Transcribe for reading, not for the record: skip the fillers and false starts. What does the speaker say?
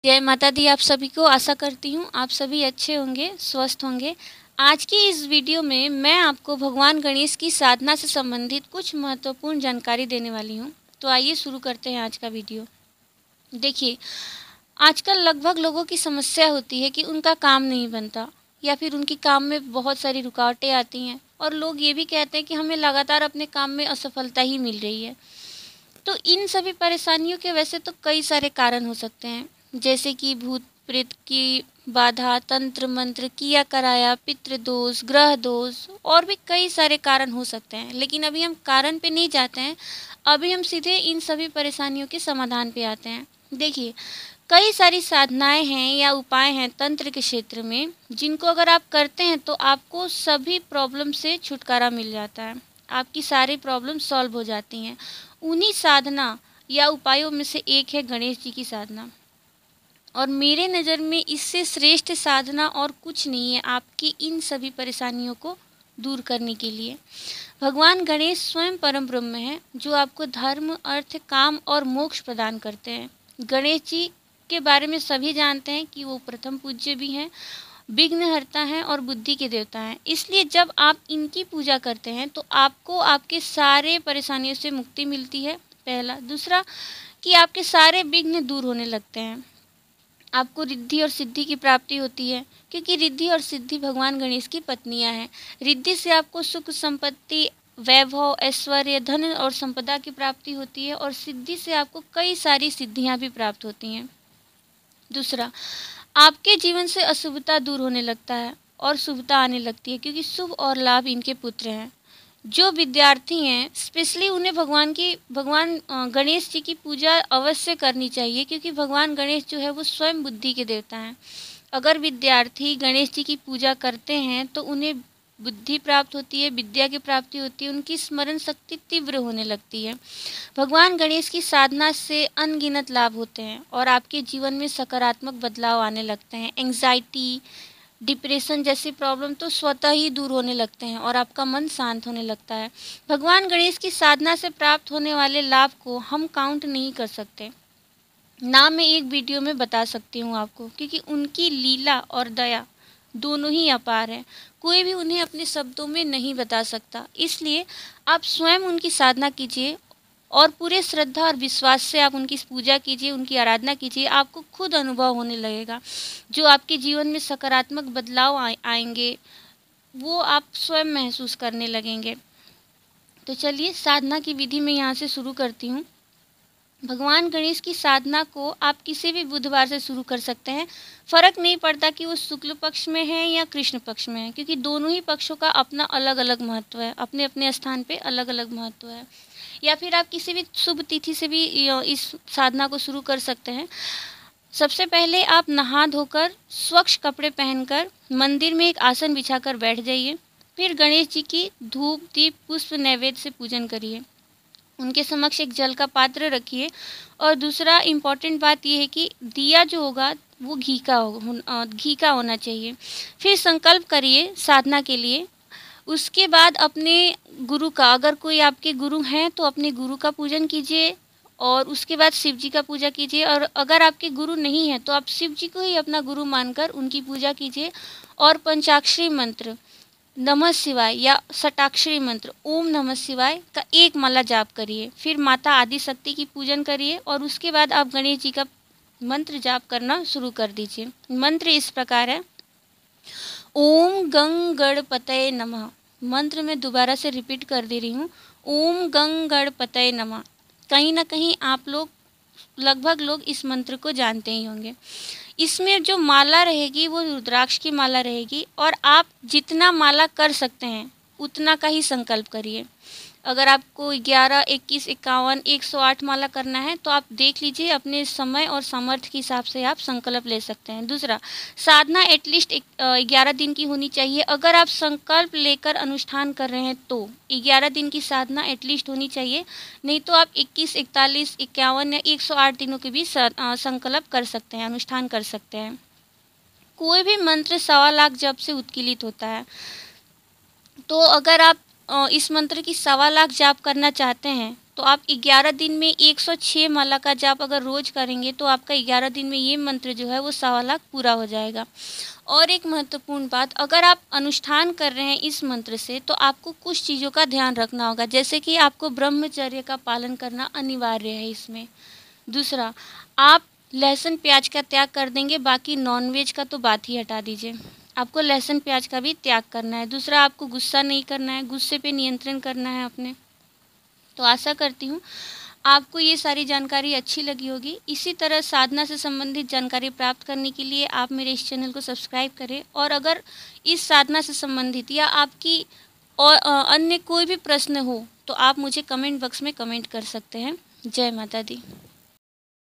जय माता दी आप सभी को। आशा करती हूँ आप सभी अच्छे होंगे, स्वस्थ होंगे। आज की इस वीडियो में मैं आपको भगवान गणेश की साधना से संबंधित कुछ महत्वपूर्ण जानकारी देने वाली हूँ। तो आइए शुरू करते हैं आज का वीडियो। देखिए, आजकल लगभग लोगों की समस्या होती है कि उनका काम नहीं बनता या फिर उनकी काम में बहुत सारी रुकावटें आती हैं और लोग ये भी कहते हैं कि हमें लगातार अपने काम में असफलता ही मिल रही है। तो इन सभी परेशानियों के वैसे तो कई सारे कारण हो सकते हैं, जैसे कि भूत प्रेत की बाधा, तंत्र मंत्र, किया कराया, पितृ दोष, ग्रह दोष और भी कई सारे कारण हो सकते हैं। लेकिन अभी हम कारण पे नहीं जाते हैं, अभी हम सीधे इन सभी परेशानियों के समाधान पे आते हैं। देखिए, कई सारी साधनाएं हैं या उपाय हैं तंत्र के क्षेत्र में, जिनको अगर आप करते हैं तो आपको सभी प्रॉब्लम से छुटकारा मिल जाता है, आपकी सारी प्रॉब्लम सॉल्व हो जाती हैं। उन्हीं साधना या उपायों में से एक है गणेश जी की साधना, और मेरे नज़र में इससे श्रेष्ठ साधना और कुछ नहीं है आपकी इन सभी परेशानियों को दूर करने के लिए। भगवान गणेश स्वयं परम ब्रह्म है, जो आपको धर्म, अर्थ, काम और मोक्ष प्रदान करते हैं। गणेश जी के बारे में सभी जानते हैं कि वो प्रथम पूज्य भी हैं, विघ्नहर्ता हैं और बुद्धि के देवता हैं। इसलिए जब आप इनकी पूजा करते हैं तो आपको आपके सारे परेशानियों से मुक्ति मिलती है, पहला। दूसरा, कि आपके सारे विघ्न दूर होने लगते हैं, आपको रिद्धि और सिद्धि की प्राप्ति होती है, क्योंकि रिद्धि और सिद्धि भगवान गणेश की पत्नियां हैं। रिद्धि से आपको सुख, संपत्ति, वैभव, ऐश्वर्य, धन और संपदा की प्राप्ति होती है, और सिद्धि से आपको कई सारी सिद्धियां भी प्राप्त होती हैं। दूसरा, आपके जीवन से अशुभता दूर होने लगता है और शुभता आने लगती है, क्योंकि शुभ और लाभ इनके पुत्र हैं। जो विद्यार्थी हैं स्पेशली उन्हें भगवान गणेश जी की पूजा अवश्य करनी चाहिए, क्योंकि भगवान गणेश जो है वो स्वयं बुद्धि के देवता हैं। अगर विद्यार्थी गणेश जी की पूजा करते हैं तो उन्हें बुद्धि प्राप्त होती है, विद्या की प्राप्ति होती है, उनकी स्मरण शक्ति तीव्र होने लगती है। भगवान गणेश की साधना से अनगिनत लाभ होते हैं और आपके जीवन में सकारात्मक बदलाव आने लगते हैं। एंग्जाइटी, डिप्रेशन जैसी प्रॉब्लम तो स्वतः ही दूर होने लगते हैं और आपका मन शांत होने लगता है। भगवान गणेश की साधना से प्राप्त होने वाले लाभ को हम काउंट नहीं कर सकते, ना मैं एक वीडियो में बता सकती हूँ आपको, क्योंकि उनकी लीला और दया दोनों ही अपार है। कोई भी उन्हें अपने शब्दों में नहीं बता सकता। इसलिए आप स्वयं उनकी साधना कीजिए और पूरे श्रद्धा और विश्वास से आप उनकी पूजा कीजिए, उनकी आराधना कीजिए। आपको खुद अनुभव होने लगेगा, जो आपके जीवन में सकारात्मक बदलाव आएंगे वो आप स्वयं महसूस करने लगेंगे। तो चलिए साधना की विधि में यहाँ से शुरू करती हूँ। भगवान गणेश की साधना को आप किसी भी बुधवार से शुरू कर सकते हैं। फ़र्क नहीं पड़ता कि वो शुक्ल पक्ष में है या कृष्ण पक्ष में है, क्योंकि दोनों ही पक्षों का अपना अलग अलग महत्व है, अपने अपने स्थान पे अलग अलग महत्व है। या फिर आप किसी भी शुभ तिथि से भी इस साधना को शुरू कर सकते हैं। सबसे पहले आप नहा धोकर स्वच्छ कपड़े पहनकर मंदिर में एक आसन बिछाकर बैठ जाइए। फिर गणेश जी की धूप, दीप, पुष्प, नैवेद्य से पूजन करिए। उनके समक्ष एक जल का पात्र रखिए। और दूसरा इम्पॉर्टेंट बात यह है कि दिया जो होगा वो घी का होना चाहिए। फिर संकल्प करिए साधना के लिए। उसके बाद अपने गुरु का, अगर कोई आपके गुरु हैं तो अपने गुरु का पूजन कीजिए, और उसके बाद शिव जी का पूजा कीजिए। और अगर आपके गुरु नहीं हैं तो आप शिव जी को ही अपना गुरु मानकर उनकी पूजा कीजिए। और पंचाक्षरी मंत्र नमः शिवाय या षटाक्षरी मंत्र ओम नमः शिवाय का एक माला जाप करिए। फिर माता आदि शक्ति की पूजन करिए और उसके बाद आप गणेश जी का मंत्र जाप करना शुरू कर दीजिए। मंत्र इस प्रकार है: ओम गंग गणपतये नमः। मंत्र मैं दोबारा से रिपीट कर दे रही हूँ, ओम गंग गणपतये नमः। कहीं ना कहीं आप लोग, लगभग लोग इस मंत्र को जानते ही होंगे। इसमें जो माला रहेगी वो रुद्राक्ष की माला रहेगी, और आप जितना माला कर सकते हैं उतना का ही संकल्प करिए। अगर आपको 11, 21, 51, 108 माला करना है तो आप देख लीजिए, अपने समय और सामर्थ्य के हिसाब से आप संकल्प ले सकते हैं। दूसरा, साधना एटलीस्ट 11 दिन की होनी चाहिए। अगर आप संकल्प लेकर अनुष्ठान कर रहे हैं तो 11 दिन की साधना एटलीस्ट होनी चाहिए, नहीं तो आप 21, 41, 51 या 108 दिनों के भी संकल्प कर सकते हैं, अनुष्ठान कर सकते हैं। कोई भी मंत्र 1.25 लाख जप से उत्कीलित होता है, तो अगर आप इस मंत्र की 1.25 लाख जाप करना चाहते हैं तो आप 11 दिन में 106 माला का जाप अगर रोज़ करेंगे तो आपका 11 दिन में ये मंत्र जो है वो 1.25 लाख पूरा हो जाएगा। और एक महत्वपूर्ण बात, अगर आप अनुष्ठान कर रहे हैं इस मंत्र से तो आपको कुछ चीज़ों का ध्यान रखना होगा, जैसे कि आपको ब्रह्मचर्य का पालन करना अनिवार्य है इसमें। दूसरा, आप लहसुन प्याज का त्याग कर देंगे, बाकी नॉनवेज का तो बात ही हटा दीजिए। आपको लहसुन प्याज का भी त्याग करना है। दूसरा, आपको गुस्सा नहीं करना है, गुस्से पे नियंत्रण करना है अपने। तो आशा करती हूँ आपको ये सारी जानकारी अच्छी लगी होगी। इसी तरह साधना से संबंधित जानकारी प्राप्त करने के लिए आप मेरे इस चैनल को सब्सक्राइब करें, और अगर इस साधना से संबंधित या आपकी और अन्य कोई भी प्रश्न हो तो आप मुझे कमेंट बॉक्स में कमेंट कर सकते हैं। जय माता दी।